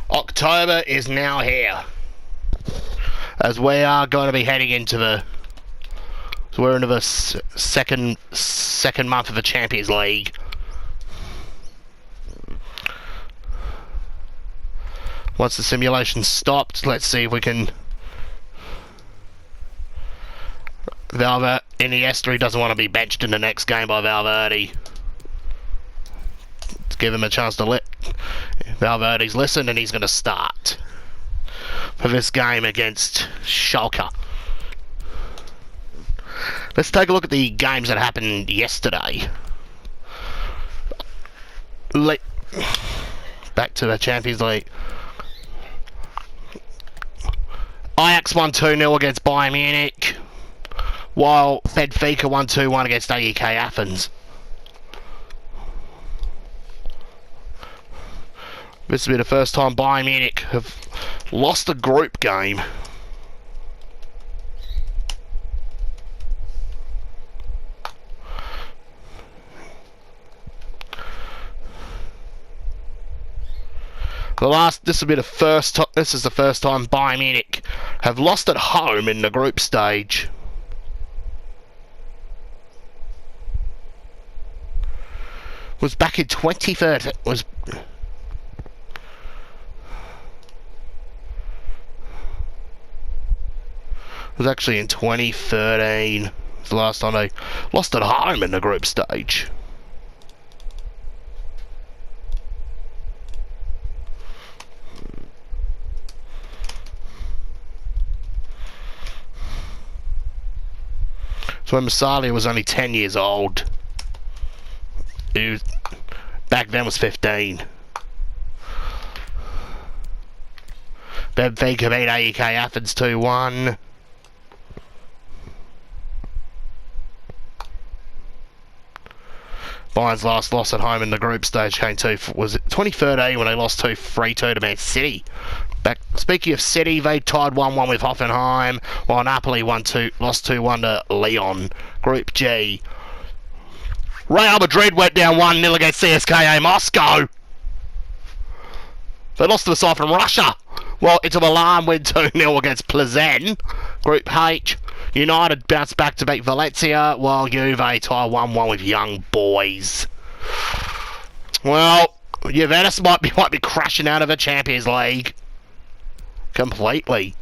October is now here, as we are going to be heading into the. So we're into the second month of the Champions League. Once the simulation stopped, let's see if we can. Valverde, Iniesta, he doesn't want to be benched in the next game by Valverde. Let's give him a chance to let Valverde's listen, and he's going to start for this game against Schalke. Let's take a look at the games that happened yesterday. Back to the Champions League. Ajax won 2-0 against Bayern Munich, while Benfica won 2-1 against AEK Athens. This will be the first time Bayern Munich have lost a group game. This will be the first. This is the first time Bayern Munich have lost at home in the group stage. Was back in 2013. Was actually in 2013. Was the last time they lost at home in the group stage. So when Masalia was only 10 years old, back then was 15. Benfica beat AEK Athens 2-1. Bayern's last loss at home in the group stage came was 2013 when they lost 2-3-2 to Man City. Speaking of City, they tied 1-1 with Hoffenheim, while Napoli lost 2-1 to Lyon. Group G. Real Madrid went down 1-0 against CSKA Moscow. They lost to the side from Russia. Well, Inter Milan win 2-0 against Plzen. Group H. United bounced back to beat Valencia, while Juve tie 1-1 with Young Boys. Well, Juventus might be crashing out of the Champions League. Completely.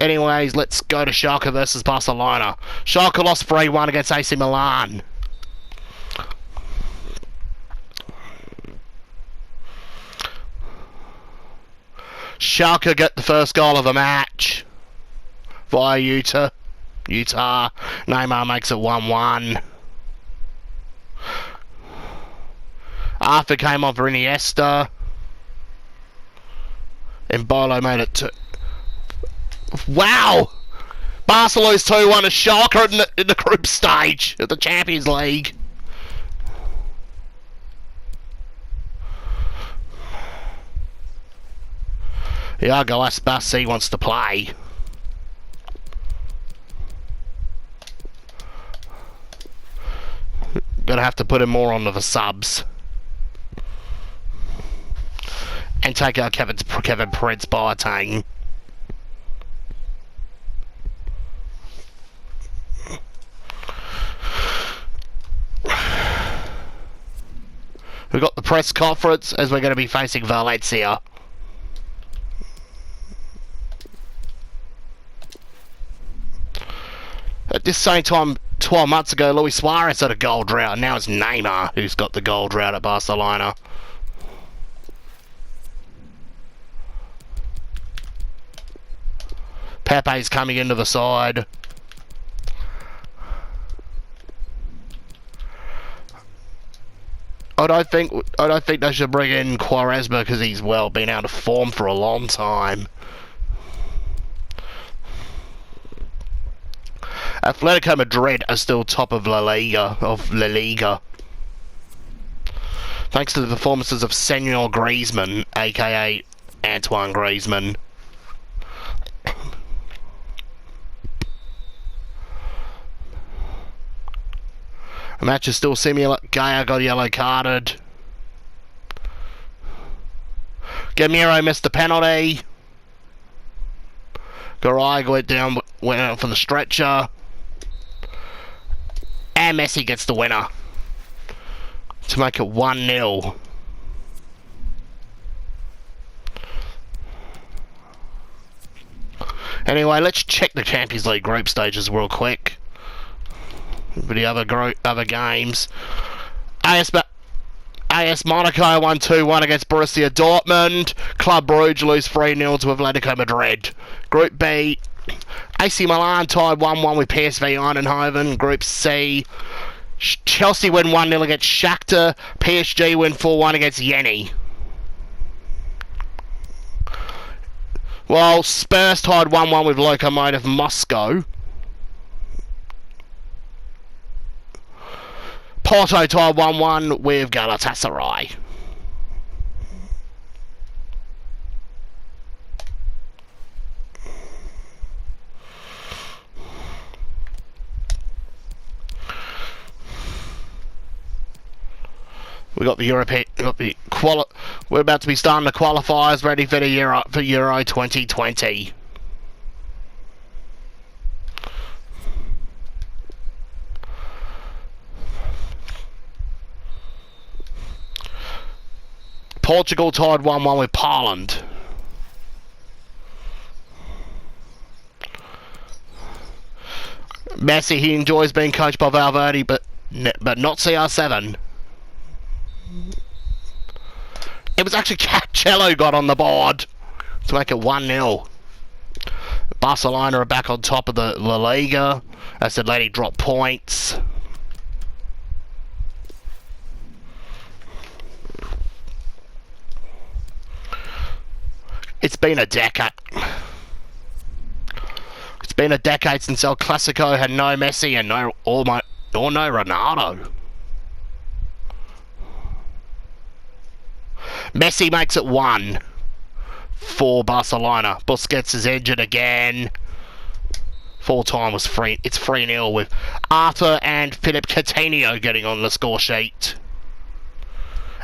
Anyways, let's go to Schalke versus Barcelona. Schalke lost 3-1 against AC Milan. Schalke get the first goal of the match via Utah. Neymar makes it 1-1. Arthur came on for Iniesta. And Bolo made it to... Wow! Barcelona's 2-1 to Schalke in the group stage of the Champions League. Iago Aspas wants to play. Gonna have to put him more onto the subs. And take out Kevin Prince Boateng. We've got the press conference as we're going to be facing Valencia. At this same time, 12 months ago, Luis Suarez had a goal drought. Now it's Neymar who's got the goal drought at Barcelona. Pepe's coming into the side. I don't think they should bring in Quaresma because he's been out of form for a long time. Atletico Madrid are still top of La Liga. Thanks to the performances of Senor Griezmann, aka Antoine Griezmann. The match is still similar. Gaia got yellow carded. Gamiro missed the penalty. Garay went out for the stretcher. And Messi gets the winner to make it 1-0. Anyway, let's check the Champions League group stages real quick. For the other games. AS Monaco won 2-1 against Borussia Dortmund. Club Brugge lose 3-0 to Atletico Madrid. Group B, AC Milan tied 1-1 with PSV Eindhoven. Group C, Chelsea win 1-0 against Shakhtar. PSG win 4-1 against Yeni. While Spurs tied 1-1 with Lokomotiv Moscow. Porto tied 1-1 with Galatasaray. We got the European. We're about to be starting the qualifiers, ready for the Euro 2020. Portugal tied 1-1 with Poland. Messi, he enjoys being coached by Valverde, but not CR7. It was actually Cancelo got on the board to make it 1-0. Barcelona are back on top of the La Liga as Atleti drop points. It's been a decade. It's been a decade since El Clasico had no Messi and no Ronaldo. Messi makes it 1 for Barcelona. Busquets is injured again. Full time was free. It's 3-0 with Arthur and Philip Coutinho getting on the score sheet.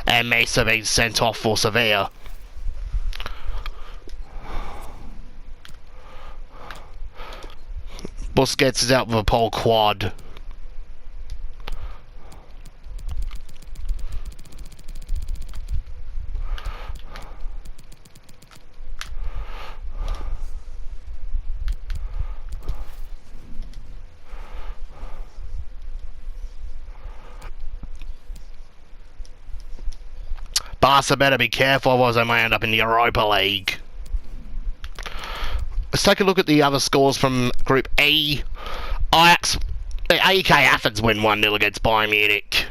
And Mesa being sent off for Sevilla. Busquets is out with a pole quad. Barca better be careful, otherwise they may end up in the Europa League. Let's take a look at the other scores from Group E. AEK Athens win 1-0 against Bayern Munich.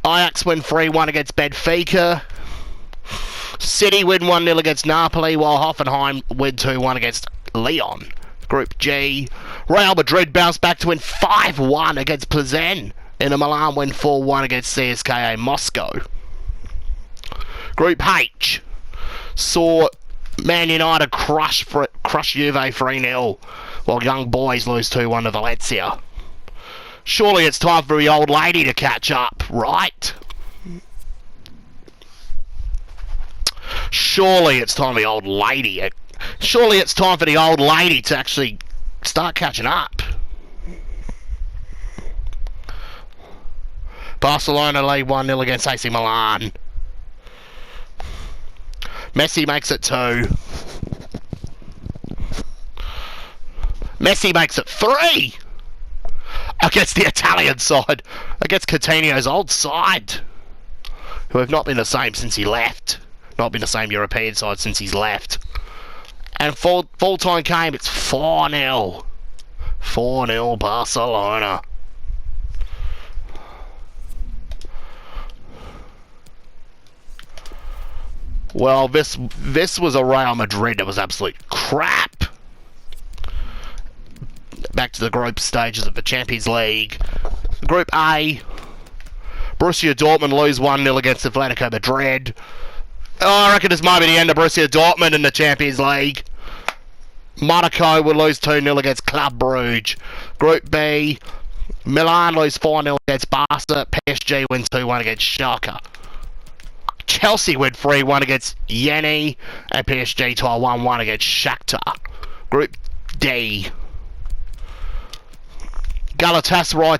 Ajax win 3-1 against Benfica. City win 1-0 against Napoli, while Hoffenheim win 2-1 against Lyon. Group G, Real Madrid bounced back to win 5-1 against Plzen. Inter Milan win 4-1 against CSKA Moscow. Group H saw Man United crush Juve 3-0, while Young Boys lose 2-1 to Valencia. Surely it's time for the old lady to catch up, right? Surely it's time for the old lady. Surely it's time for the old lady to actually start catching up. Barcelona lead 1-0 against AC Milan. Messi makes it 2. Messi makes it 3 against the Italian side, against Coutinho's old side, who have not been the same since he left. Not been the same European side since he's left. And full-time game, it's 4-0. 4-0 Barcelona. Well, this was a Real Madrid that was absolute crap. Back to the group stages of the Champions League. Group A, Borussia Dortmund lose 1-0 against Atletico Madrid. Oh, I reckon this might be the end of Borussia Dortmund in the Champions League. Monaco will lose 2-0 against Club Brugge. Group B, Milan lose 4-0 against Barca. PSG win 2-1 against Schalke. Chelsea win 3-1 against Yeni. And PSG tie 1-1 against Shakhtar. Group D. Galatasaray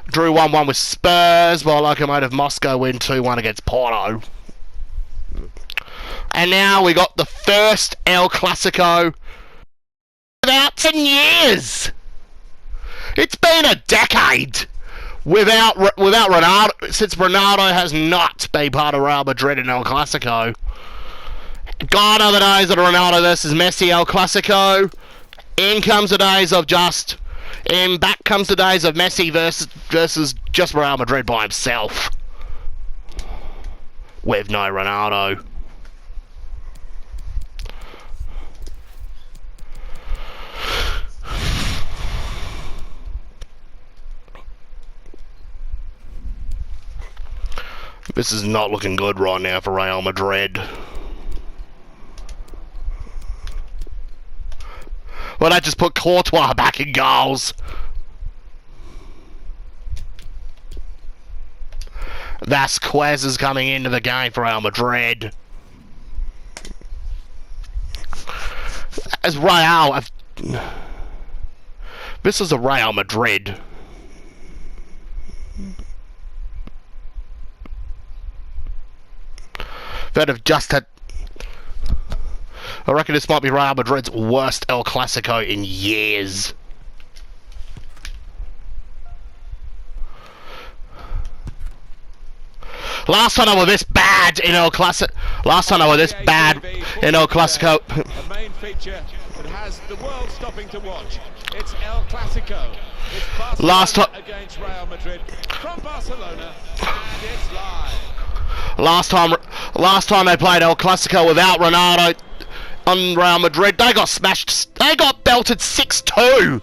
drew 1-1 with Spurs, while Lokomotiv Moscow win 2-1 against Porto. And now we got the first El Clasico without 10 years. It's been a decade without Ronaldo, since Ronaldo has not been part of Real Madrid in El Clasico. Gone are the days of Ronaldo versus Messi El Clasico. In comes the days of back comes the days of Messi versus just Real Madrid by himself. With no Ronaldo. This is not looking good right now for Real Madrid. Well, they just put Courtois back in goals. Vasquez is coming into the game for Real Madrid. As Real, this is a Real Madrid. That have just had. I reckon this might be Real Madrid's worst El Clasico in years. Last time I was this bad in El Clasico. A main feature that has the world stopping to watch. It's El Clasico. It's Barcelona against Real Madrid from Barcelona, and it's live. Last time they played El Clasico without Ronaldo on Real Madrid, they got smashed. They got belted 6-2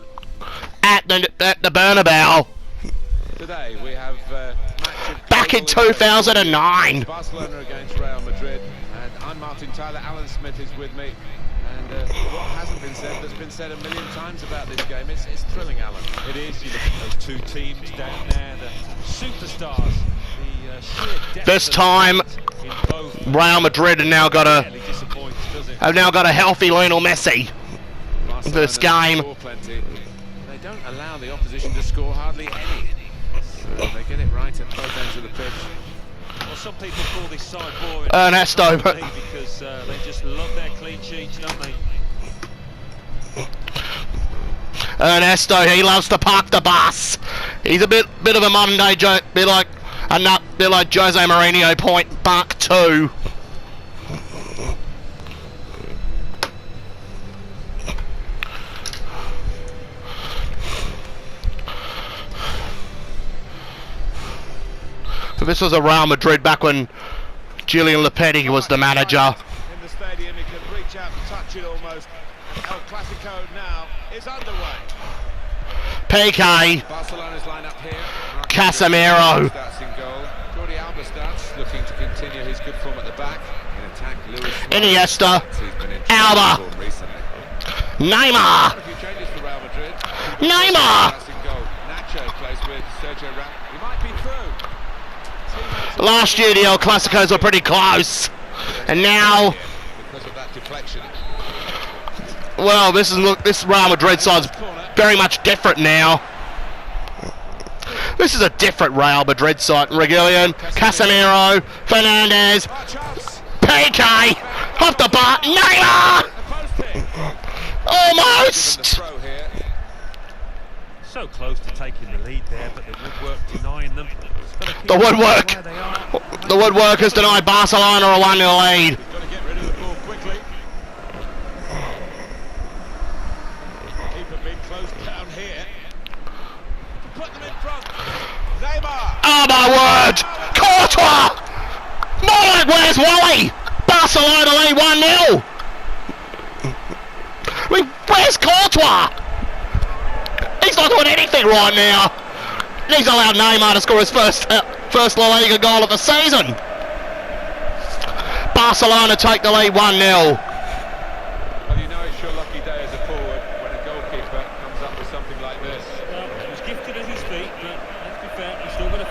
at the Bernabeu. Today we have back in 2009. Barcelona against Real Madrid, and I'm Martin Tyler. Alan Smith is with me, and what hasn't been said that's been said a million times about this game. It's thrilling, Alan. It is. You look at those two teams down there, the superstars. This time, Real Madrid have now got a healthy Lionel Messi. This game. They don't allow the opposition to score hardly any. So they get it right at both ends of the pitch. Well, some people call this side boring. Ernesto, because they just love their clean sheets, don't they? Ernesto, he loves to park the bus. He's a bit of a modern day bit like Jose Mourinho point Mark 2. So this was a Real Madrid back when Julian Lopetegui was the manager. In the stadium, he could reach out and touch it almost. El Clasico now is underway. PK. Barcelona's line up here. Casemiro. Jordi Alba starts, looking to continue his good form at the back. In attack, Luis Iniesta. Alba. Neymar. A few changes for Real Madrid. Neymar. Nacho plays with Sergio Ramos. He might be through. Last year the El Clasicos were pretty close, and now, because of that deflection. Well, this Real Madrid side's very much different now. This is a different Real Madrid side. Reguilon, Casemiro, Fernandes, PK, off the bar, Neymar! Almost! So close to taking the lead there, but the woodwork denying them. The woodwork has denied Barcelona a 1-0 lead. Got to get rid of the ball quickly. Keeper being closed down here. Put them in front. Neymar. Oh my word! Courtois! More like where's Wally? Barcelona lead 1-0. Where's Courtois? He's not doing anything right now. He's allowed Neymar to score his first La Liga goal of the season. Barcelona take the lead 1-0. Well, you know it's your lucky day as a forward when a goalkeeper comes up with something like this. He was gifted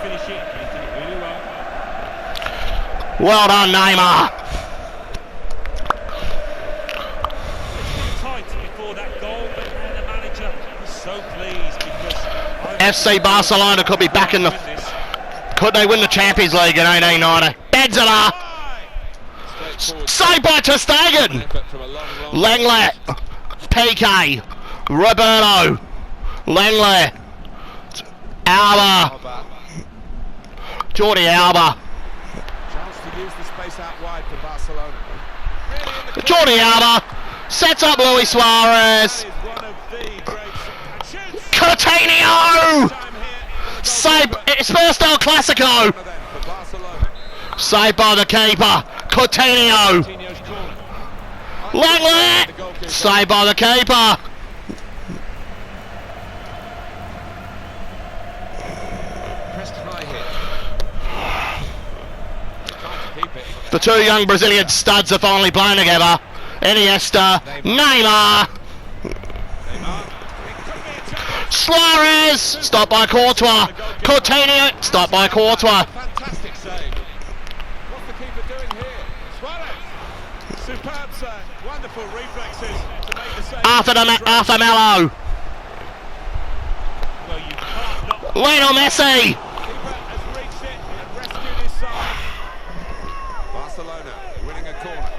finish it. He did it really well. Well done, Neymar. It's tight before that goal, but now the manager is so pleased because FC Barcelona could be back in the... Could they win the Champions League in 1890? Benzema! Saved by Ter Stegen! Langley! PK! Roberto! Langley! Alba! Jordi Alba! Chance to use the space out wide for Barcelona. Jordi Alba! Sets up Luis Suarez! That is one of the great shoots. Coutinho! Save! It's first El Clasico! For Barcelona. Saved by the keeper! Coutinho! Coutinho's corner. Langley! Saved by the keeper! Pressed high here. Trying to keep it. The two young Brazilian studs are finally playing together. Iniesta, Neymar, Suarez, stopped by Courtois. Coutinho, stopped by Courtois. Fantastic save. What's the keeper doing here? Suarez. Superb save. Wonderful reflexes to make the save. Arthur Melo, well, you can't not. Lionel Messi. Keeper has reached it and rescued his side. Barcelona winning a corner.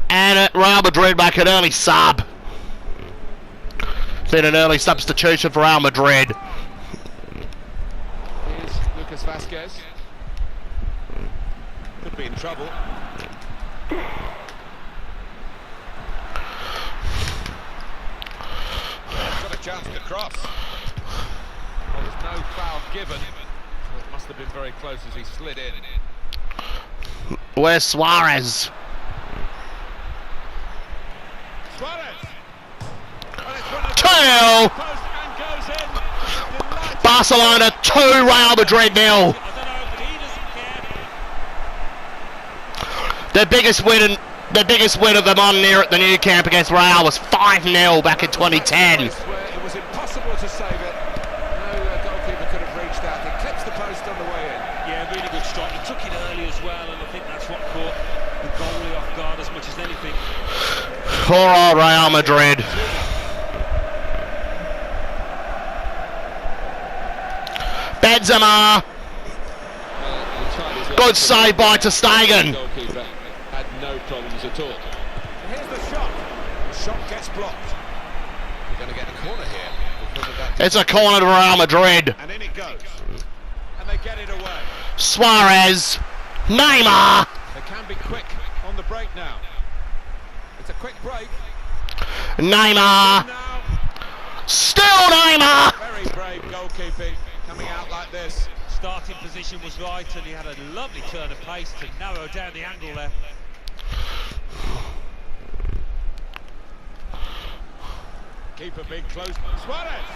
And Real Madrid make an early sub. Been an early substitution for Real Madrid. Here's Lucas Vazquez. Could be in trouble. Got a chance to cross. Well, there's no foul given. So it must have been very close as he slid in. Where's Suarez? Suarez. 2-0. Barcelona 2, Real Madrid 0. I don't know, but he doesn't care. Their biggest win of them on near at the new camp against Real was 5-0 back in 2010. It was impossible to save it. No goalkeeper could have reached out. He clips the post on the way in. Yeah, really good strike. He took it early as well, and I think that's what caught the goalie off guard as much as anything. Poor old Real Madrid. Benzema. Good save by Ter Stegen. Goalkeeper had no problems at all. Here's the shot. The shot gets blocked. We're going to get a corner here because of that. It's a corner to Real Madrid. And in it goes. And they get it away. Suarez. Neymar. They can be quick on the break now. It's a quick break. Neymar. Now, Still Neymar. very brave goalkeeping coming out like this. Starting position was right, and he had a lovely turn of pace to narrow down the angle there. Keeper being close. Suarez.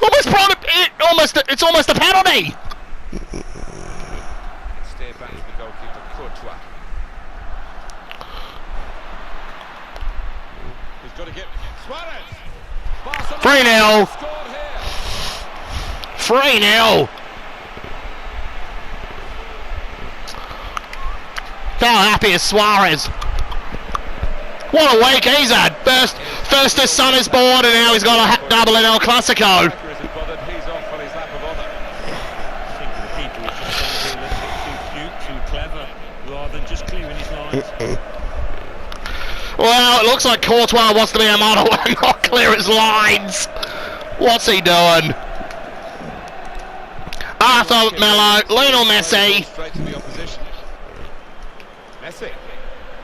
Almost brought it. It's almost a penalty. Steer back to the goalkeeper, Courtois. He's got to get Suarez. Barcelona 3-0. scored here. 3-0. How happy is Suarez? What a week he's had. First his son is born, and now he's got a double in El Clasico. Isn't bothered. He's off on his lap of honour. I think the keeper was just trying to be a little bit too cute, too clever, rather than just clearing his lines. Well, it looks like Courtois wants to be a model and not clear his lines. What's he doing? Arthur Melo, Lionel Messi. Straight to the opposition. Messi.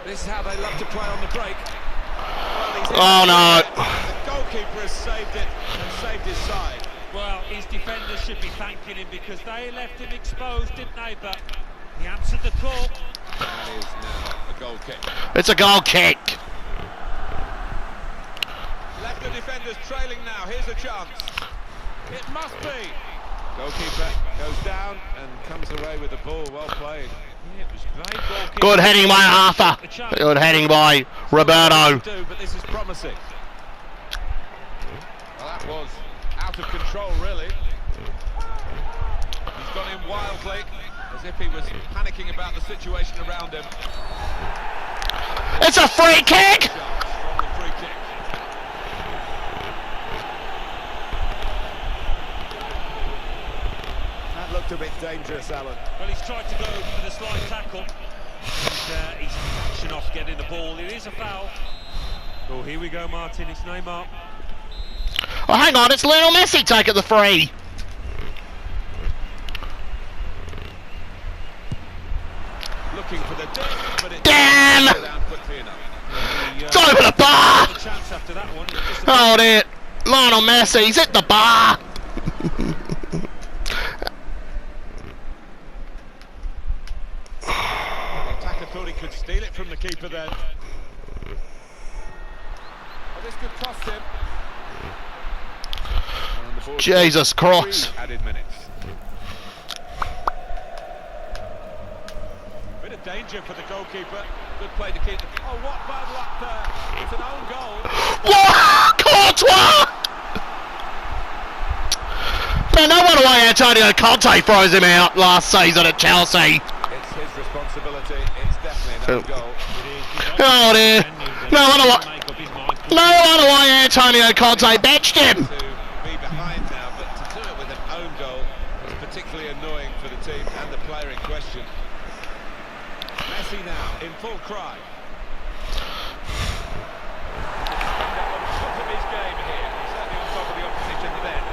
This is how they love to play on the break. Well, he's in Oh no. The goalkeeper has saved it and saved his side. Well, his defenders should be thanking him because they left him exposed, didn't they? But he answered the call. That is now a goal kick. It's a goal kick. Left the defenders trailing now. Here's a chance. It must be. Goalkeeper goes down and comes away with the ball. Well played. Yeah, it was great goalkeeping. Good heading by Arthur. Good heading by Roberto. But this is promising. Well, that was out of control, really. He's gone in wildly, as if he was panicking about the situation around him. It's a free kick! Strong free kick. That looked a bit dangerous, Alan. Well, he's tried to go for the slide tackle. And, he's action off getting the ball. It is a foul. Oh, here we go, Martin. It's Neymar. Oh, hang on, it's Lionel Messi taking the free. Looking for the dip, but it Damn! didn't go down quickly enough. It's over the bar! A chance after that one. Hold it. Lionel Messi's hit the bar. The attacker thought he could steal it from the keeper then. Oh, this could cost him. And the ball Jesus Christ. 3 added minutes. Bit of danger for the goalkeeper. Good play to keep the... Oh, what bad luck there. It's an own goal. What? Courtois! Man, no wonder why Antonio Conte froze him out last season at Chelsea. It's his responsibility. It's definitely an own goal. Oh dear. No wonder why Antonio Conte benched him. To be behind now, but to do it with an own goal was particularly annoying for the team and the player in question. Messi now in full cry. On top of his game here, certainly on top of the opposition then.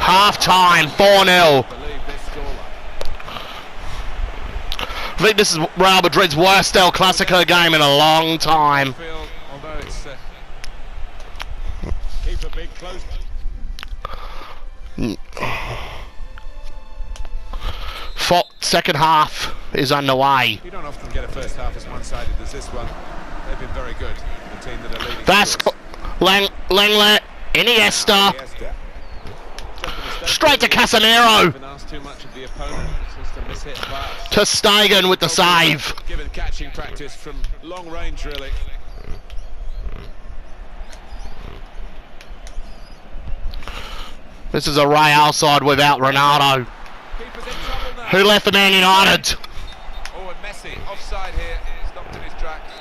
Half time, 4-0. Believe this scoreline. I think this is Real Madrid's worst El Clasico game in a long time. Field, although it's keep a big close. Second half is underway. You don't often get a first half as one-sided as this one. They've been very good. The team that are leading. Vasco, Lenglet, Iniesta, straight to Casemiro. Been asked too much of the opponent. It's just a mishit pass. To Stegen with the save. Given catching practice from long range, really. This is a Real side without Ronaldo. Keeper's in trouble now. Who left for Man United? Oh, and Messi offside here. Stopped in his tracks.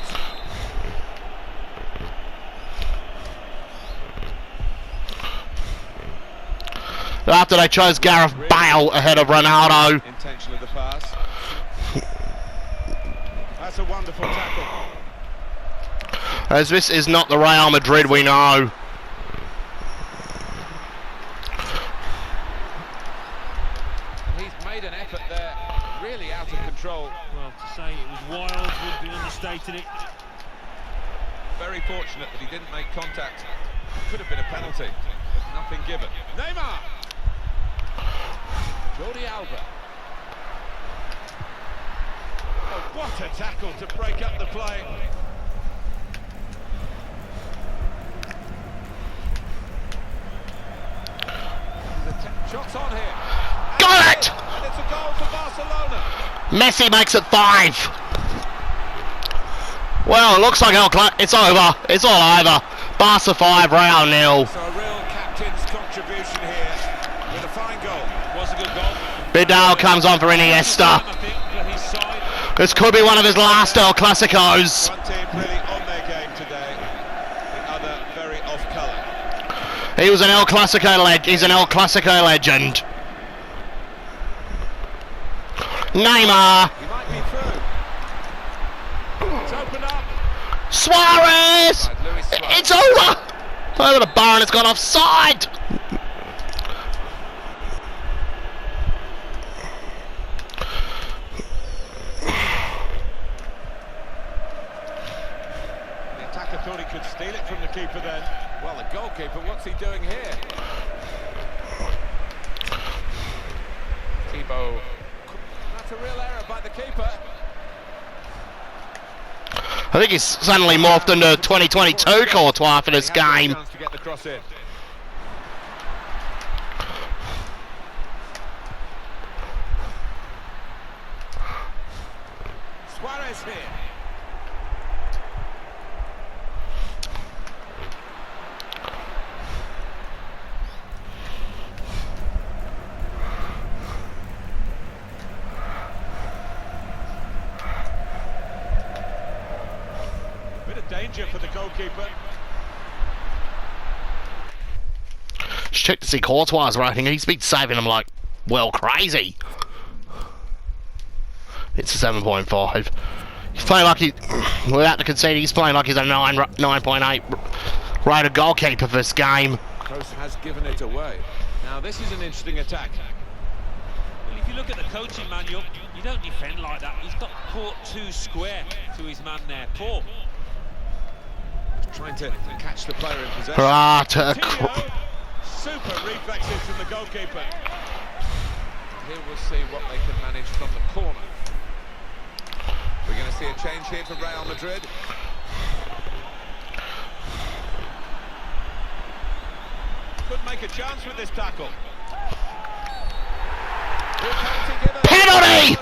After they chose Gareth Bale ahead of Ronaldo. Intention of the pass. That's a wonderful tackle. As this is not the Real Madrid we know. And he's made an effort there, really out of control. Well, to say it was wild would be understating it. Very fortunate that he didn't make contact. Could have been a penalty, but nothing given. Neymar! Jordi Alba. Oh, what a tackle to break up the play. Shots on here. Got it! And it's a goal for Barcelona. Messi makes it 5. Well, it looks like it's over. It's all over. Barca 5, Real 0. So a real captain's contribution here with a fine goal. Was a good goal. Vidal comes on for Iniesta. I think for his side. This could be one of his last El Clasicos. One team really on their game today. The other very off colour. He was an El Clasico he's an El Clasico legend. Neymar. He might be through. It's opened up. Suarez. Right, Luis Suarez. It's over. Over the bar and it's gone offside. The attacker thought he could steal it from the keeper then. Well, the goalkeeper, what's he doing here? Thibaut. That's a real error by the keeper. I think he's suddenly morphed into 2022 Courtois for this He has game. a chance to get the cross in. Suarez here. danger for the goalkeeper. Just check to see Courtois' rating. He's been saving them like, well, crazy. It's a 7.5. He's playing like he, without the conceding, he's playing like he's a 9.8 rated goalkeeper for this game. Kroos has given it away. Now this is an interesting attack. Well, if you look at the coaching manual, you don't defend like that. He's got caught too square to his man there. Poor. Trying to catch the player in possession. Coutinho. Super reflexes from the goalkeeper. Here we'll see what they can manage from the corner. We're going to see a change here for Real Madrid. Could make a chance with this tackle. Penalty!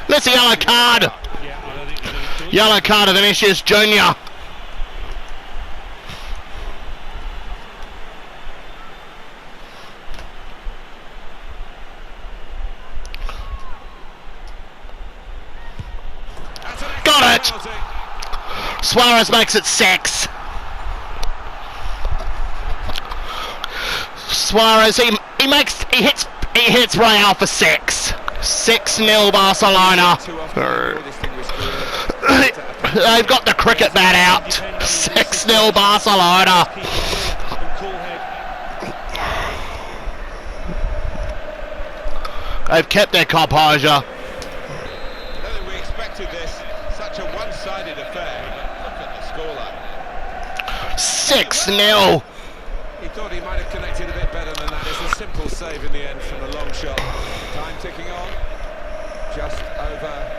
That's a yellow card. Yeah, I don't think there's any choice. Yellow card of Vinicius Jr. Got it! Suarez makes it 6. Suarez, he hits Real for 6. 6-0 Barcelona. They've got the cricket bat out. 6-0 Barcelona. They've kept their composure. I don't think we expected this. Such a one-sided affair. Look at the scoreline. 6-0. He thought he might have connected a bit better than that. It's a simple save in the end from the long shot. Time ticking on. Just over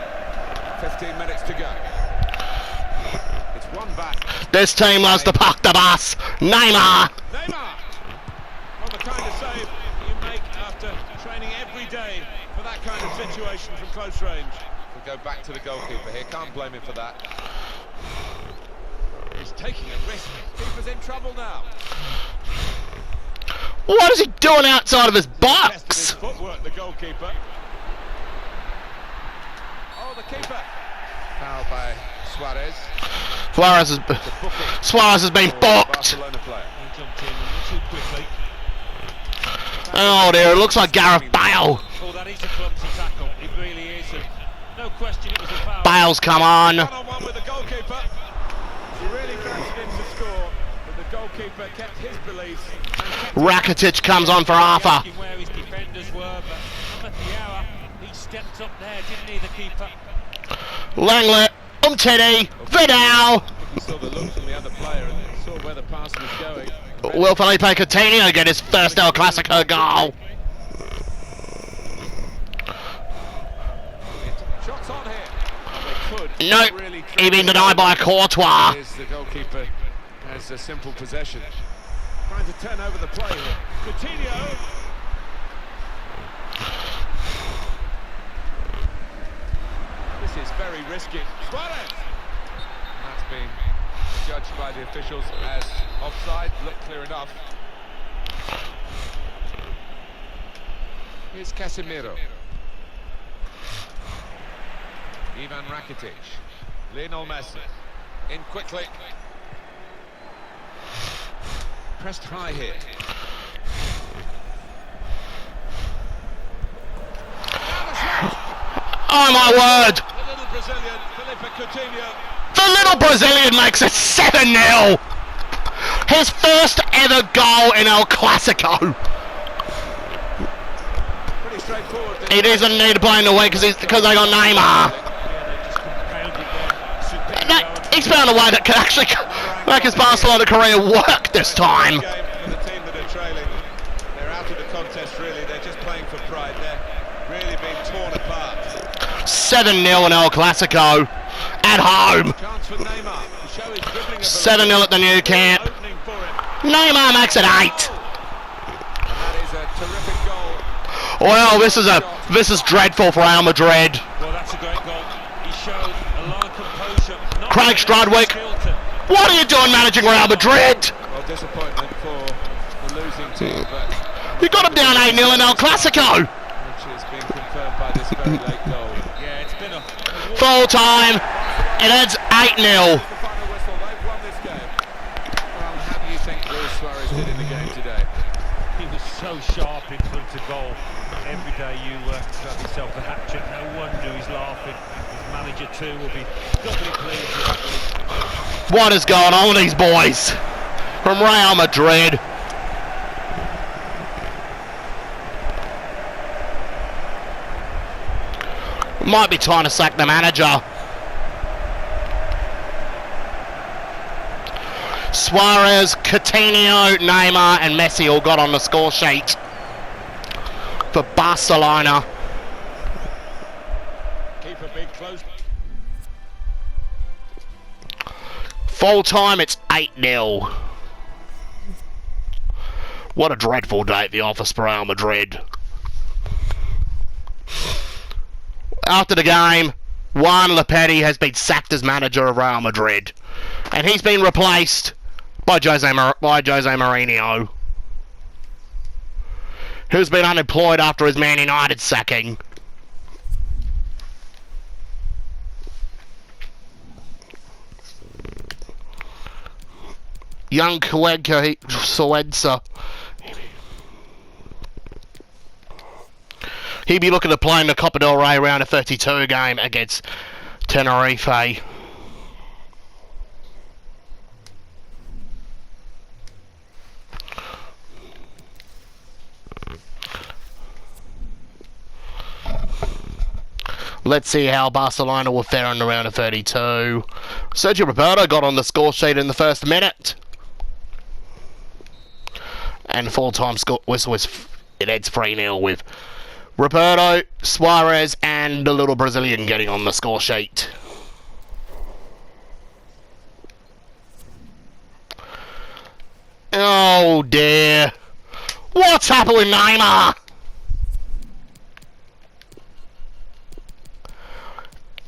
15 minutes to go. It's one back. This team loves to park the bus. Neymar. Neymar! Well, the kind of save you make after training every day for that kind of situation from close range. We'll go back to the goalkeeper here. Can't blame him for that. He's taking a risk. Keeper's in trouble now. What is he doing outside of his Tested box? his footwork, the goalkeeper. Oh, the keeper. Foul by Suarez. Suarez has been booked. Barcelona player. He jumped in a little quickly. Oh dear, it looks like Gareth Bale. Oh, that is a clumsy tackle. It really is. And no question it was a foul. Bale's come on. One-on-one with the goalkeeper. He really fancied him to score, but the goalkeeper kept his belief. Rakitic comes on for Arthur. Asking where his defenders were, but at the hour, he stepped up there, didn't he, the keeper? Langley, Umtiti, Vidal. He saw the look from the other player and saw where the pass was going. Will Felipe Coutinho get his first El Clasico goal? Shots on here. They could. Nope, Really he been denied by Courtois. Here's the goalkeeper has a simple possession. Trying to turn over the play here. Coutinho. This is very risky. Suarez. That's been judged by the officials as offside. Looked clear enough. Here's Casemiro. Ivan Rakitic. Lionel Messi. In quickly. Pressed high here. Oh my word! The little Brazilian, Felipe Coutinho. The little Brazilian makes it 7-0. His first ever goal in El Clasico. Pretty straightforward. He doesn't need to play in the way because they got Neymar. He's found a way that can actually make his Barcelona career work this time. Game for the team that are trailing. They're out of the contest really. They're just playing for pride. They're really being torn apart. 7-0 in El Clasico. At home. Chance for Neymar to show his dribbling ability. 7-0 at the new camp. Opening for him. Neymar makes it 8. And that is a terrific goal. Well, this is dreadful for Real Madrid. Well, that's a great goal. He showed a lot of composure. Not Craig Stradwick. What are you doing managing Real Madrid? Well, disappointment for the losing team, but You got him down 8-0 in El Clasico. which is being confirmed by this very late goal. Yeah, it's been a Full time. It ends 8-0. The final whistle. They've won this Suarez did in the game today. He was so sharp in front of goal. Every day you grab yourself a hat-trick. No wonder he's laughing. His manager too will be doubly pleased with that. What is going on with these boys from Real Madrid? Might be time to sack the manager. Suarez, Coutinho, Neymar and Messi all got on the score sheet for Barcelona. Keep a big close. Full time, it's 8-0. What a dreadful day at the office for Real Madrid. After the game, Juan Lopetegui has been sacked as manager of Real Madrid, and he's been replaced by Jose Mourinho, who's been unemployed after his Man United sacking. Young Suenza. He'd be looking to play in the Copa del Rey round of 32 game against Tenerife. Let's see how Barcelona will fare in the round of 32. Sergio Roberto got on the score sheet in the first minute. And full-time score whistle it ends 3-0 with Roberto, Suarez and the little Brazilian getting on the score sheet. Oh dear. What's happened with Neymar?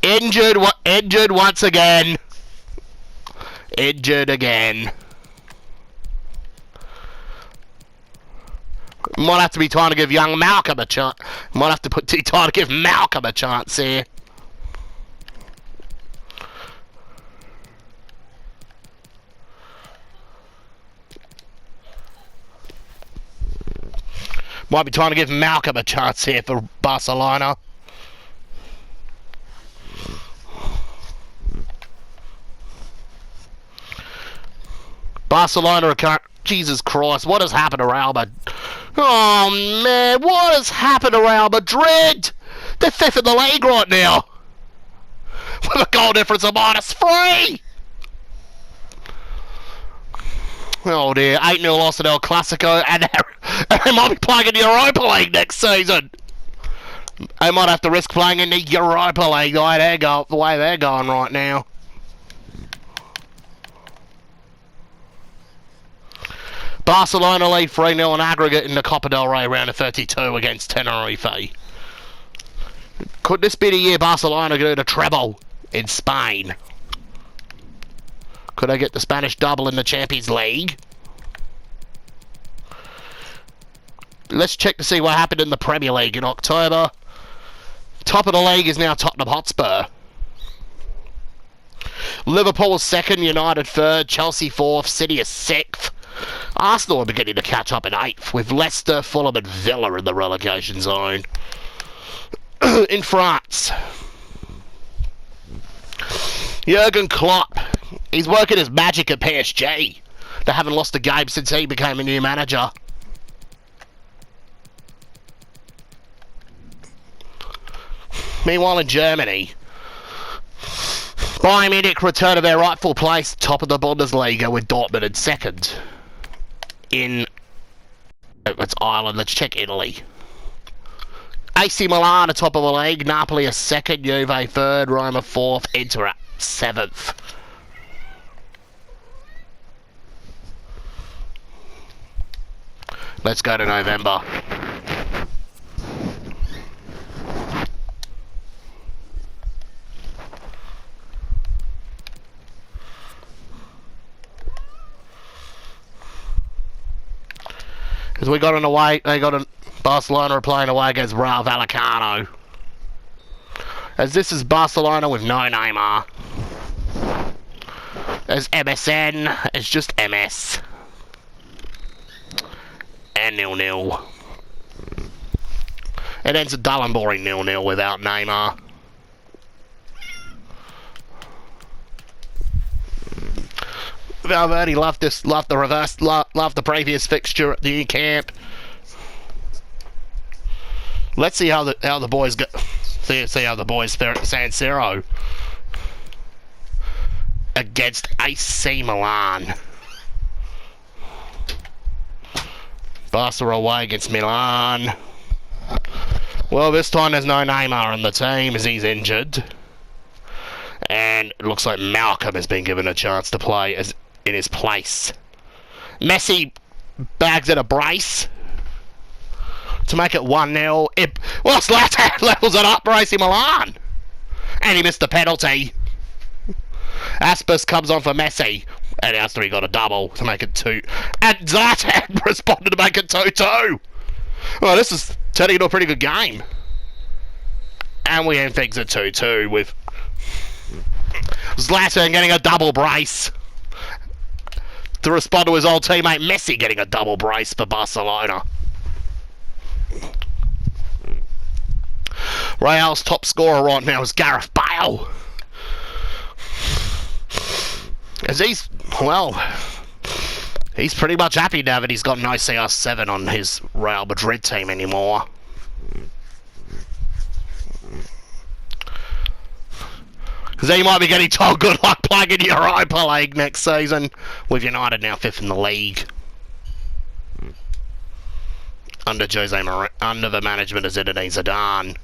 Injured once again. Injured again. Might have to be time to give young Malcolm a chance. Might have to time to give Malcolm a chance here. Might be time to give Malcolm a chance here for Barcelona. Barcelona are Jesus Christ, what has happened to Real Madrid? Oh man, what has happened to Real Madrid? They're fifth in the league right now, with a goal difference of -3. Oh dear, 8-0 loss at El Clasico, and they might be playing in the Europa League next season. They might have to risk playing in the Europa League the way they're going right now. Barcelona lead 3-0 in aggregate in the Copa del Rey round of 32 against Tenerife. Could this be the year Barcelona do the treble in Spain? Could they get the Spanish double in the Champions League? Let's check to see what happened in the Premier League in October. Top of the league is now Tottenham Hotspur. Liverpool is second, United third, Chelsea fourth, City is sixth. Arsenal are beginning to catch up in 8th, with Leicester, Fulham and Villa in the relegation zone. In France, Jurgen Klopp, he's working his magic at PSG. They haven't lost a game since he became a new manager. Meanwhile in Germany, Bayern Munich return to their rightful place, top of the Bundesliga, with Dortmund in second. In it's Ireland. Let's check Italy. AC Milan are top of the league. Napoli are second. Juve third. Roma fourth. Inter at 7th. Let's go to November. Because we got an away, Barcelona are playing away against Rayo Vallecano. As this is Barcelona with no Neymar. As MSN, it's just MS. and 0-0. It ends a dull and boring 0-0 without Neymar. Valverde loved the previous fixture at the new camp. Let's see how the boys go. See how the boys fare at San Siro against AC Milan. Barca away against Milan. Well, this time there's no Neymar in the team as he's injured. And it looks like Malcolm has been given a chance to play in his place. Messi bags at a brace to make it 1-0. Well, Zlatan levels it up for AC Milan. And he missed the penalty. Aspas comes on for Messi. And after he got a double to make it 2. And Zlatan responded to make it 2-2. Well, this is turning into a pretty good game. And we end things at 2-2 with Zlatan getting a double brace to respond to his old teammate Messi getting a double brace for Barcelona. Real's top scorer right now is Gareth Bale. As he's pretty much happy now that he's got no CR7 on his Real Madrid team anymore. Because he might be getting told good luck playing in Europa League next season, with United now 5th in the league. Under the management of Zinedine Zidane.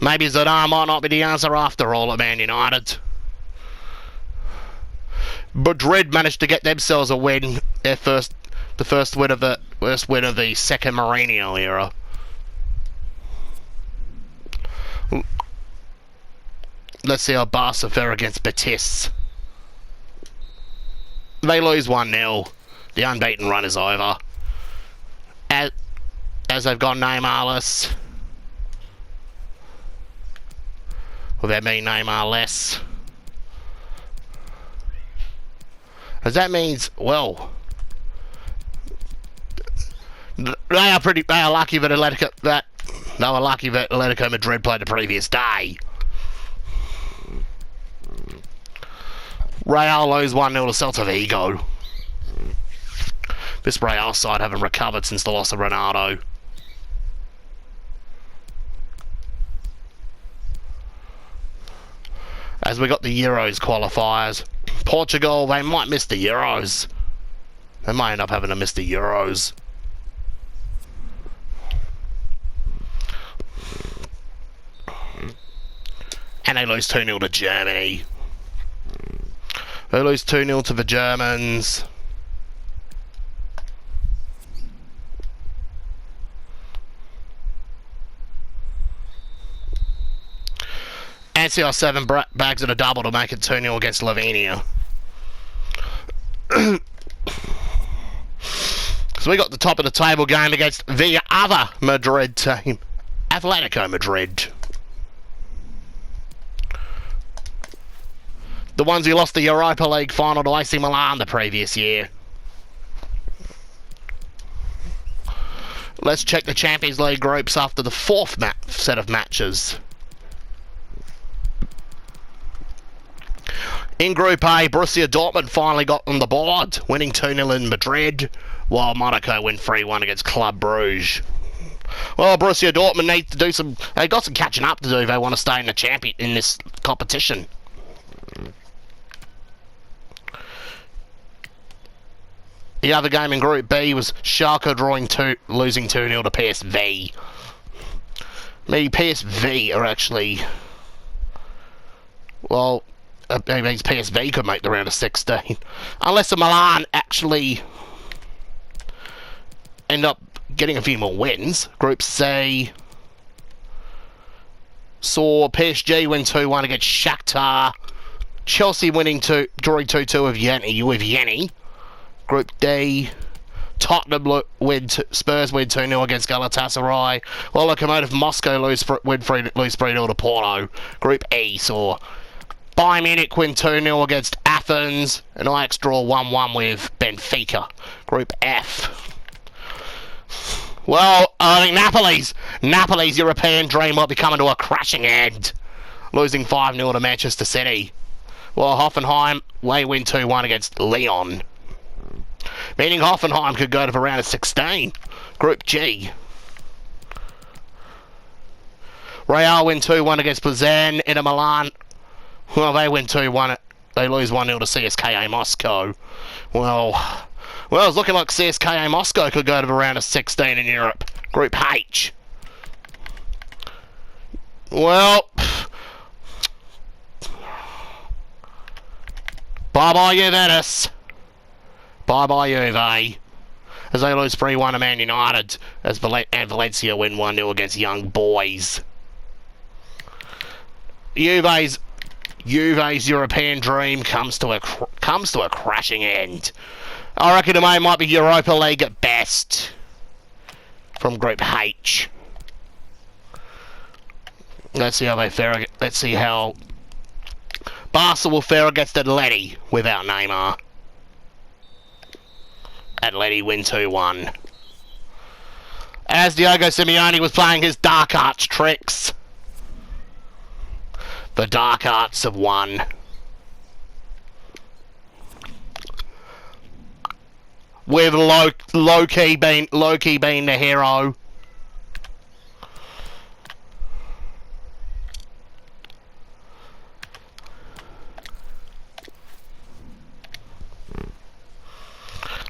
Maybe Zidane might not be the answer after all at Man United. Madrid managed to get themselves a win, the first win of the second Mourinho era. Let's see how Barca fare against Betis. They lose 1-0. The unbeaten run is over. As they've gone Neymarless. Will there be Neymar-less? As that means, well, they are lucky that Atletico Madrid played the previous day. Real lose 1-0 to Celta Vigo. This Real side haven't recovered since the loss of Ronaldo. As we got the Euros qualifiers. Portugal, they might miss the Euros. They might end up having to miss the Euros. And they lose 2-0 to Germany. They lose 2-0 to the Germans. And CR7 bags at a double to make it 2-0 against Slovenia. So we got the top of the table game against the other Madrid team, Atletico Madrid. The ones who lost the Europa League final to AC Milan the previous year. Let's check the Champions League groups after the fourth set of matches. In Group A, Borussia Dortmund finally got on the board, winning 2-0 in Madrid, while Monaco win 3-1 against Club Brugge. Well, Borussia Dortmund need to do they've got some catching up to do if they want to stay in this competition. The other game in Group B was Schalke losing 2-0 to PSV. Maybe PSV are actually, well, it means PSV could make the round of 16. Unless the Milan actually end up getting a few more wins. Group C saw PSG win 2-1 against Shakhtar. Chelsea drawing 2-2 with Yenny. Group D, Tottenham Spurs win 2-0 against Galatasaray. While Lokomotiv Moscow lose 3-0 to Porto. Group E saw Bayern Munich win 2-0 against Athens, and Ajax draw 1-1 with Benfica. Group F. Well, I think Napoli's European dream might be coming to a crashing end, losing 5-0 to Manchester City. Well, Hoffenheim, they win 2-1 against Lyon, meaning Hoffenheim could go to the round of 16. Group G. Real win 2-1 against Plzen. Inter Milan, well, they win 2-1. They lose 1-0 to CSKA Moscow. Well, it's looking like CSKA Moscow could go to the round of 16 in Europe. Group H. Well, bye-bye Juventus. Bye-bye Juve. As they lose 3-1 to Man United, and Valencia win 1-0 against Young Boys. Juve's European dream comes to a crashing end. I reckon it might be Europa League at best. From Group H. Let's see how they fare. Let's see how Barca will fare against Atleti without Neymar. Atleti win 2-1. As Diego Simeone was playing his dark arts tricks, the dark arts have won. With low-key being the hero.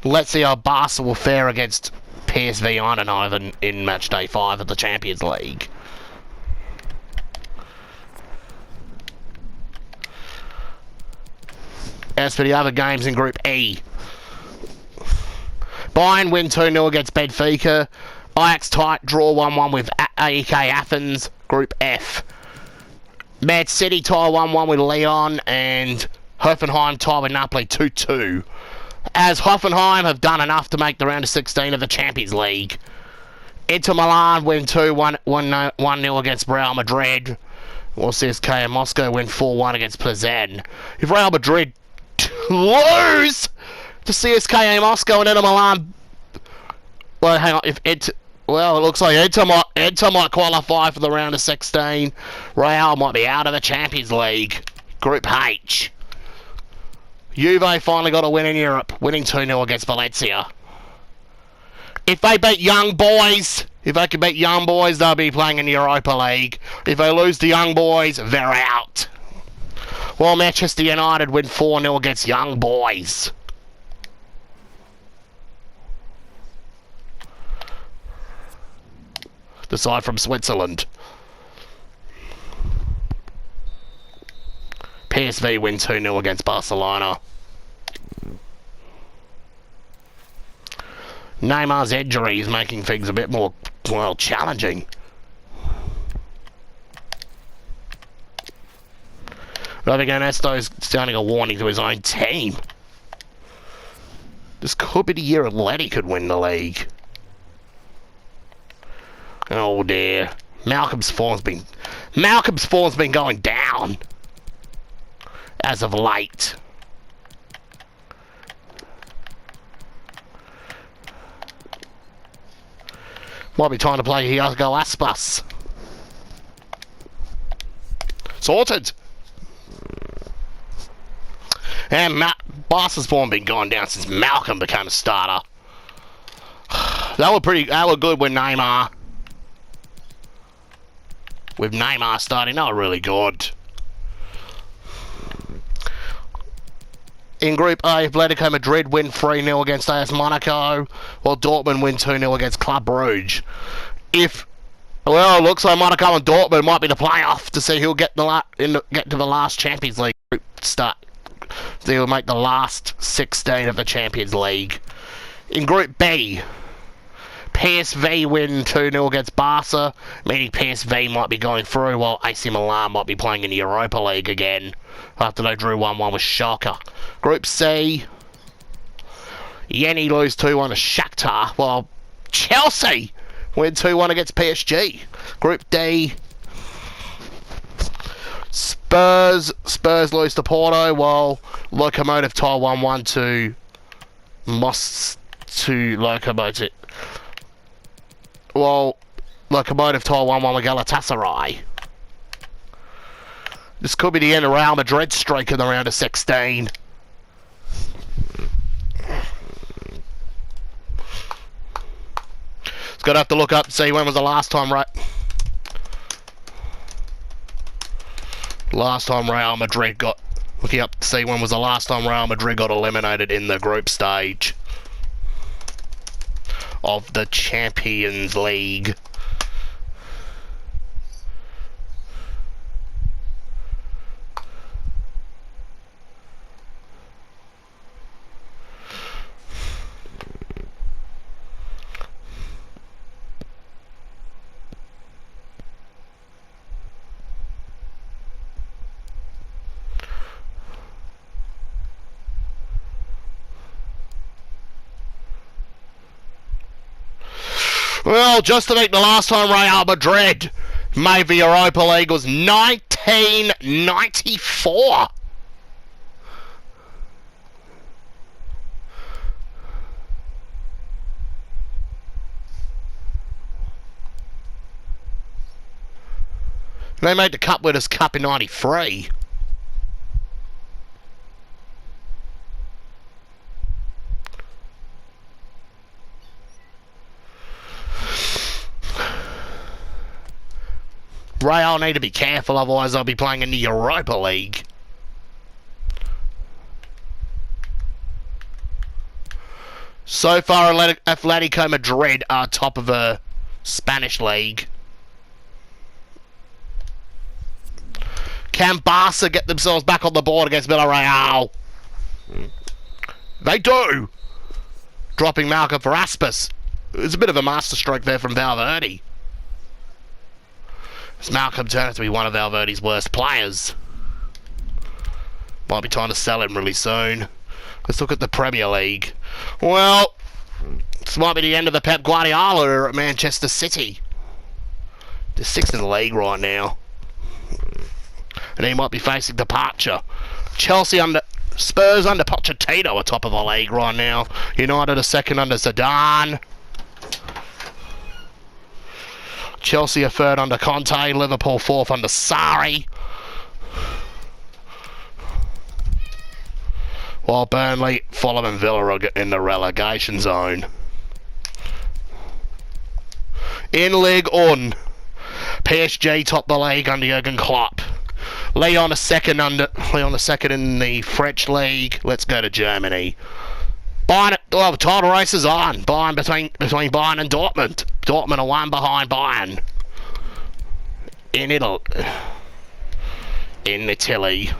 Let's see how Barca will fare against PSV Eindhoven in match day 5 of the Champions League. As for the other games in Group E, Bayern win 2-0 against Benfica. Ajax draw 1-1 with AEK Athens. Group F. Man City tie 1-1 with Lyon, and Hoffenheim tie with Napoli 2-2. As Hoffenheim have done enough to make the round of 16 of the Champions League. Inter Milan win 1-0 against Real Madrid. While CSKA Moscow win 4-1 against Plzen. If Real Madrid lose to CSKA Moscow and Inter Milan, well, hang on. It looks like Inter might qualify for the round of 16. Real might be out of the Champions League. Group H. Juve finally got a win in Europe, winning 2-0 against Valencia. If they beat Young Boys, they'll be playing in the Europa League. If they lose to Young Boys, they're out. Well, Manchester United win 4-0 against Young Boys. The side from Switzerland. PSV win 2-0 against Barcelona. Neymar's injury is making things a bit more, well, challenging. But again, Ernesto's sounding a warning to his own team. This could be the year Atleti could win the league. Oh dear. Malcolm's form's been going down as of late. Might be time to play Iago Aspas. Sorted. And Barca's form been going down since Malcolm became a starter. They were good with Neymar. With Neymar starting, they were really good. In Group A, Atletico Madrid win 3-0 against AS Monaco, while Dortmund win 2-0 against Club Brugge. It looks like Monaco and Dortmund might be the playoff to see who'll get to the last Champions League group start. They'll make the last 16 of the Champions League. In Group B, PSV win 2-0 against Barca, meaning PSV might be going through, while AC Milan might be playing in the Europa League again after they drew 1-1 with Schalke. Group C, Yeni lose 2-1 to Shakhtar, while Chelsea win 2-1 against PSG. Group D, Spurs lose to Porto, while Lokomotiv tie 1-1 to Lokomotiv. Well, Lokomotiv tie 1-1 with Galatasaray. This could be the end of Real Madrid's streak in the round of 16. It's gonna have to look up and see when was the last time Real Madrid got. Looking up to see when was the last time Real Madrid got eliminated in the group stage of the Champions League. Well, just to think, the last time Real Madrid made the Europa League was 1994. They made the Cup Winners' Cup in 93. Real need to be careful, otherwise they'll be playing in the Europa League. So far, Atletico Madrid are top of the Spanish league. Can Barca get themselves back on the board against Villarreal? They do! Dropping Malcolm for Aspas. It's a bit of a masterstroke there from Valverde. Malcolm turned out to be one of Valverde's worst players. Might be time to sell him really soon. Let's look at the Premier League. Well, this might be the end of the Pep Guardiola era at Manchester City. They're sixth in the league right now. And he might be facing departure. Spurs under Pochettino are top of the league right now. United are second under Zidane. Chelsea are third under Conte, Liverpool fourth under Sarri. While Burnley, Fulham and Villa are in the relegation zone. In Ligue 1, PSG top the league under Jurgen Klopp. Lyon are second in the French league. Let's go to Germany. Bayern, well, the title race is on. Bayern between Bayern and Dortmund. Dortmund are one behind Bayern. In Italy.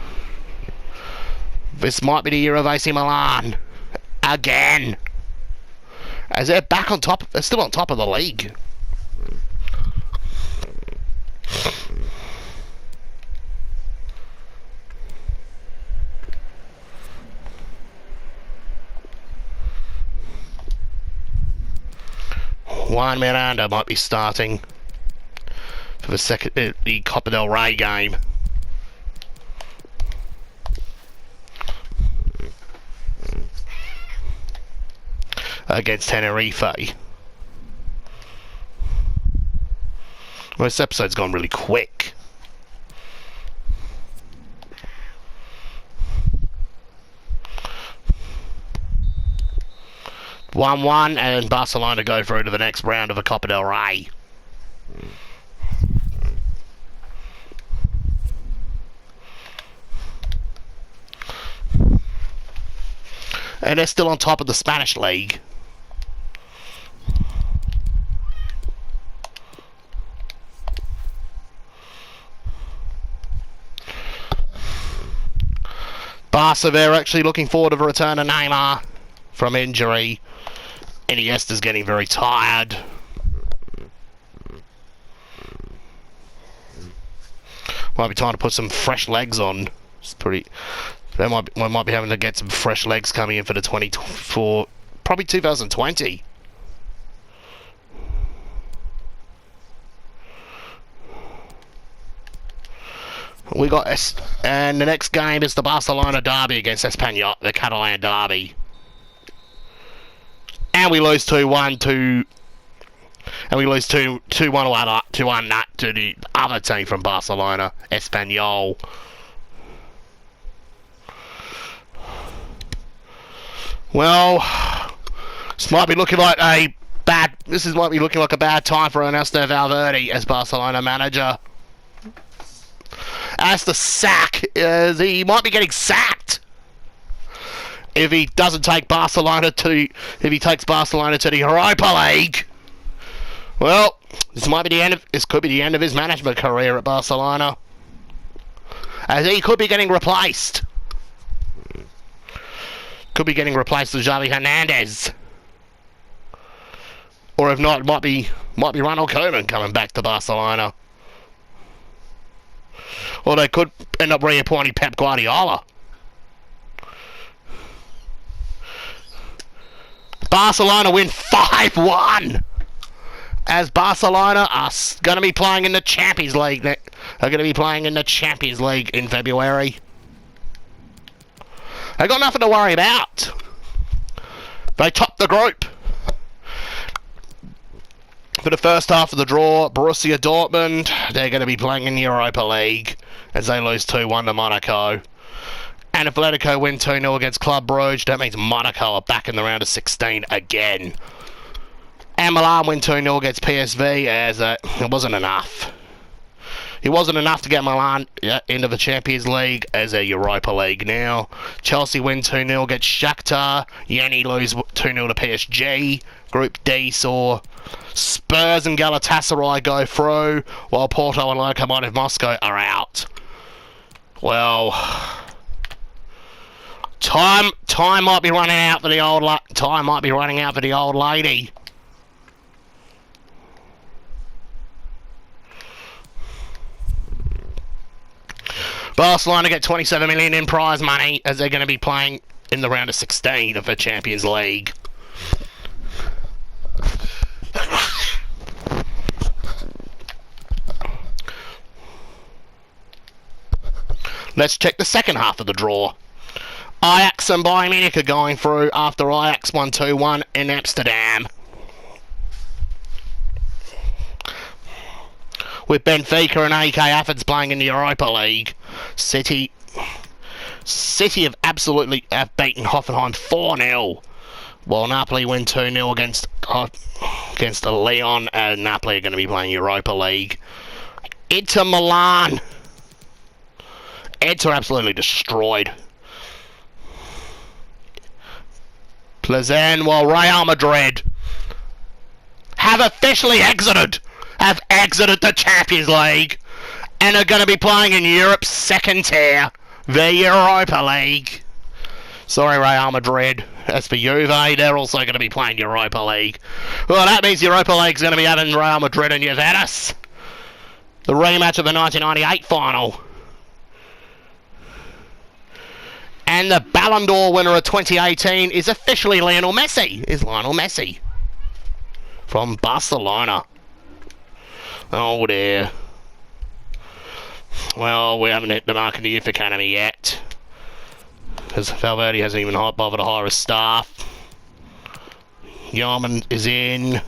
This might be the year of AC Milan. Again. As they're back on top, they're still on top of the league. Juan Miranda might be starting for the Copa del Rey game. Against Tenerife. Well, this episode's gone really quick. (1-1) and Barcelona go through to the next round of the Copa del Rey. And they're still on top of the Spanish league. Barca, they're actually looking forward to the return of Neymar from injury. Iniesta's getting very tired. Might be time to put some fresh legs on. It's pretty. We might be having to get some fresh legs coming in for the 24, probably 2020. We got and the next game is the Barcelona derby against Espanyol, the Catalan derby. And we lose 2-1 and we lose 2-1 to the other team from Barcelona, Espanyol. Well, this might be looking like a bad time for Ernesto Valverde as Barcelona manager. As the sack, he might be getting sacked if he doesn't take Barcelona to the Europa League. Well, this could be the end of his management career at Barcelona, as he could be getting replaced. Could be getting replaced with Xavi Hernandez, or if not, might be Ronald Koeman coming back to Barcelona. Or they could end up reappointing Pep Guardiola. Barcelona win 5-1. As Barcelona are going to be playing in the Champions League. Are going to be playing in the Champions League in February. They got nothing to worry about. They topped the group. For the first half of the draw, Borussia Dortmund, they're going to be playing in the Europa League as they lose 2-1 to Monaco. And if Atletico win 2-0 against Club Brugge, that means Monaco are back in the round of 16 again. And Milan win 2-0 against PSV as it wasn't enough. It wasn't enough to get Milan into the Champions League as a Europa League now. Chelsea win 2-0 against Shakhtar. Yeni lose 2-0 to PSG. Group D saw Spurs and Galatasaray go through, while Porto and Lokomotiv Moscow are out. Well, time might be running out for the old lady. Barcelona get 27 million in prize money as they're going to be playing in the round of 16 of the Champions League. Let's check the second half of the draw. Ajax and Bayern Munich are going through after Ajax won 2-1 in Amsterdam. With Benfica and AK Athens playing in the Europa League. City have absolutely beaten Hoffenheim 4-0. While Napoli win 2-0 against Lyon, and Napoli are going to be playing Europa League. Inter Milan. Inter absolutely destroyed Plzen, while Real Madrid have officially exited the Champions League and are going to be playing in Europe's second tier, the Europa League. Sorry, Real Madrid. As for Juve, they're also going to be playing Europa League. Well, that means Europa League's going to be having Real Madrid and Juventus. The rematch of the 1998 final. And the Ballon d'Or winner of 2018 is officially Lionel Messi. From Barcelona. Oh dear. Well, we haven't hit the mark in the Youth Academy yet, because Valverde hasn't even bothered to hire his staff. Yarman is in.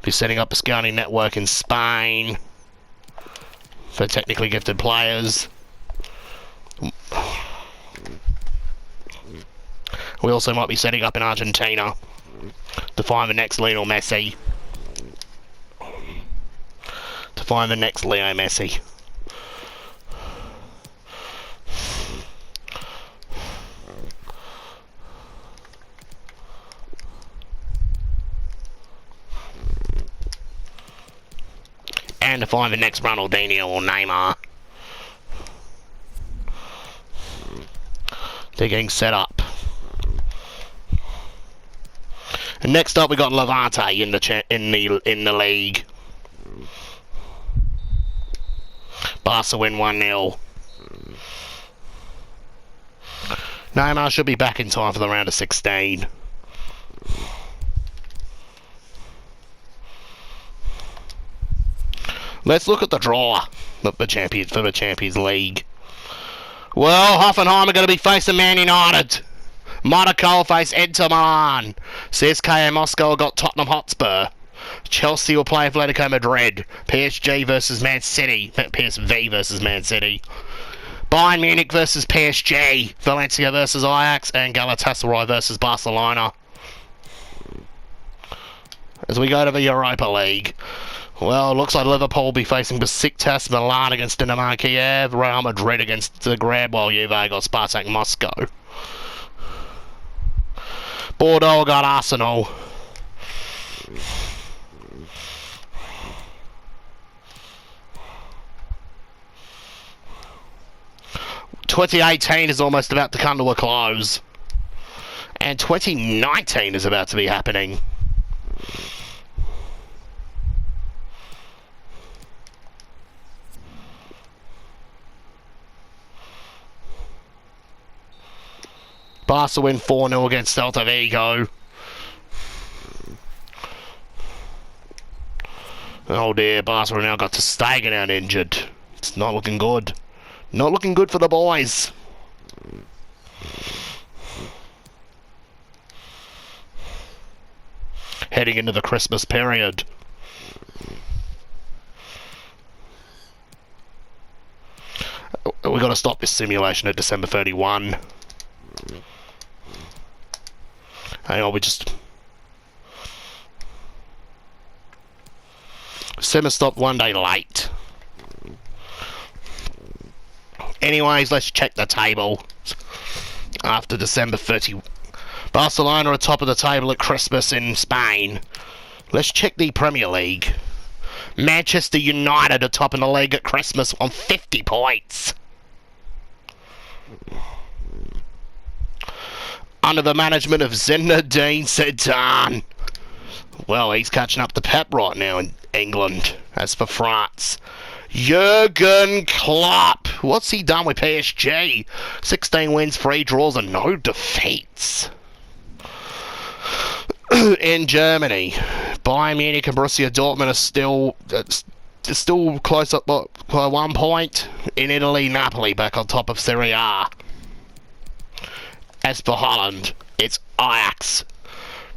Be setting up a scouting network in Spain for technically gifted players. We also might be setting up in Argentina to find the next Lionel Messi. And to find the next Ronaldinho or Neymar. They're getting set up. And next up we got Levante in the league. Barca win 1-0. Neymar should be back in time for the round of 16. Let's look at the draw for the Champions League. Well, Hoffenheim are going to be facing Man United. Monaco will face Inter Milan. CSKA Moscow have got Tottenham Hotspur. Chelsea will play Atletico Madrid. PSG versus Man City. PSV versus Man City. Bayern Munich versus PSG. Valencia versus Ajax. And Galatasaray versus Barcelona. As we go to the Europa League. Well, it looks like Liverpool will be facing Besiktas, Milan against Dinamo Kiev, Real Madrid against Zagreb, while Juve got Spartak Moscow. Bordeaux got Arsenal. '2018 is almost about to come to a close. And 2019 is about to be happening. Barca win 4-0 against Celta Vigo. Oh dear, Barca now got to Stegen out injured. It's not looking good. Not looking good for the boys. Heading into the Christmas period. We've got to stop this simulation at December 31. Hang on, we just... Simmer stopped one day late. Anyways, let's check the table. After December 30... Barcelona are top of the table at Christmas in Spain. Let's check the Premier League. Manchester United are top of the league at Christmas on 50 points. Under the management of Zinedine Zidane. Well, he's catching up to Pep right now in England. As for France, Jurgen Klopp. What's he done with PSG? 16 wins, 3 draws, and no defeats. In Germany, Bayern Munich and Borussia Dortmund are still close up by 1 point. In Italy, Napoli back on top of Serie A. As for Holland, it's Ajax,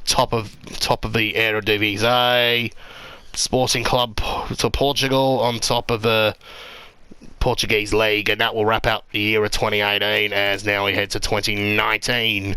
top of the Eredivisie. Sporting Club to Portugal on top of the Portuguese league, and that will wrap up the year of 2018 as now we head to 2019.